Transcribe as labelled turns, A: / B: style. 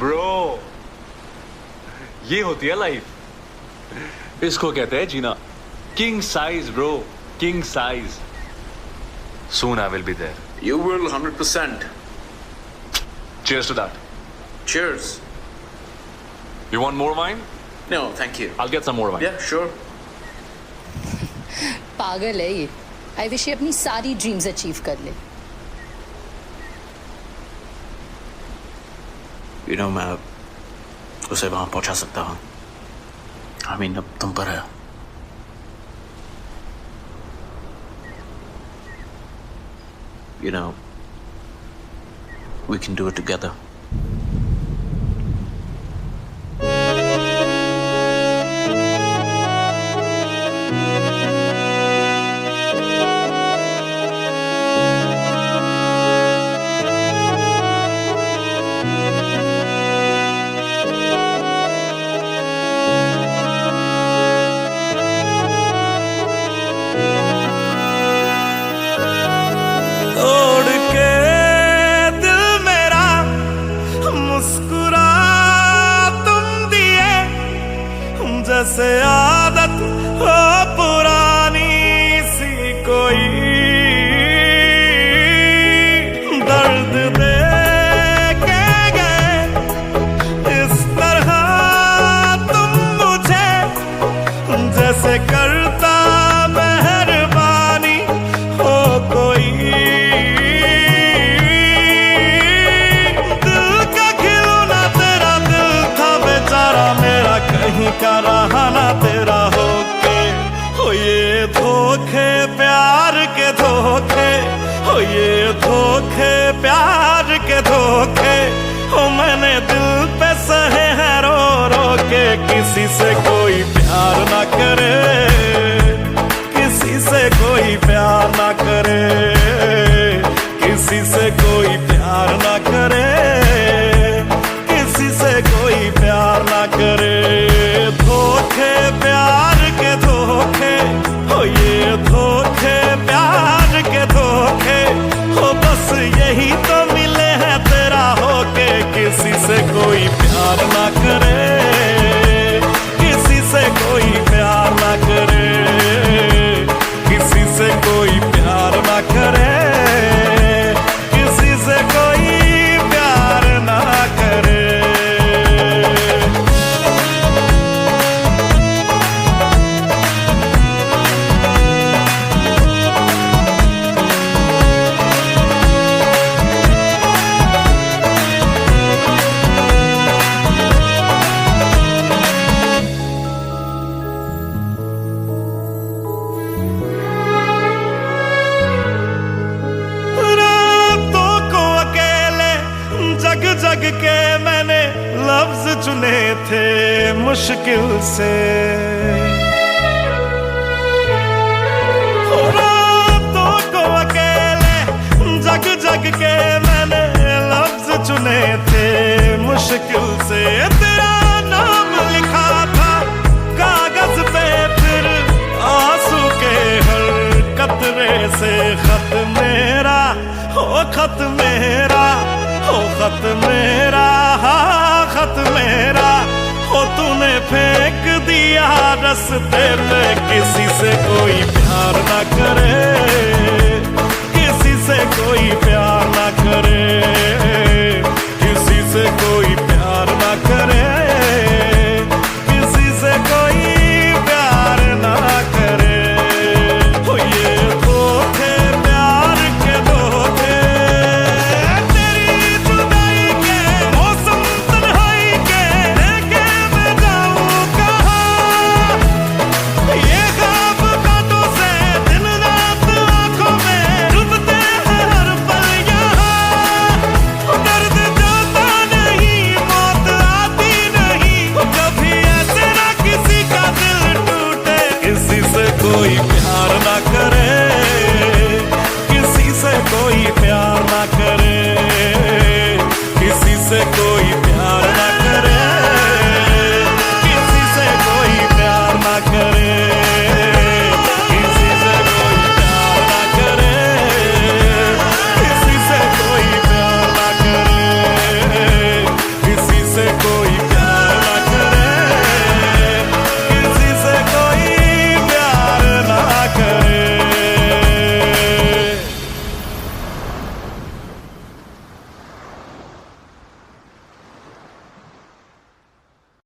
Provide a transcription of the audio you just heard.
A: Bro, ये होती है लाइफ। इसको कहते हैं जीना। King size bro, king size. Soon I will be there.
B: You will 100%.
A: Cheers to that.
B: Cheers.
A: You want more wine?
B: No, thank you.
A: I'll get some more wine.
B: Yeah, sure.
C: पागल है ये। I wish ये अपनी सारी dreams achieve कर ले।
B: You know, मैं उसे वहां पहुंचा सकता हूं। I mean, अब तुम पर है। You know, we can do it together.
D: जैसे आदत हो पुरानी सी कोई, दर्द दे के गए इस तरह तुम मुझे, जैसे करता मेहरबानी हो कोई। दिल का खिलौना तेरा दिल था बेचारा मेरा, कहीं का रहा ना तेरा होके। हो ये धोखे प्यार के धोखे, हो ये धोखे प्यार के धोखे, हो मैंने दिल पे सहे हैं रो रो के। किसी से कोई प्यार ना करे, किसी से कोई प्यार ना करे, किसी से कोई प्यार ना करे, किसी से कोई प्यार ना करे। धोखे प्यार के धोखे, हो ये धोखे प्यार के धोखे, हो बस यही तो मिले हैं तेरा होके। किसी से कोई प्यार ना करे, किसी से कोई प्यार ना करे, किसी से कोई प्यार ना करे, किसी से कोई प्यार ना करे। जग के मैंने लफ्ज चुने थे मुश्किल से, रातों को अकेले जग जग के मैंने लफ्ज चुने थे मुश्किल से। तेरा नाम लिखा था कागज पे, फिर आंसू के हर कतरे से खत मेरा, हो खत मेरा, हो खत मेरा, हाँ खत मेरा, हो तूने फेंक दिया रास्ते पे। किसी से कोई प्यार ना करे,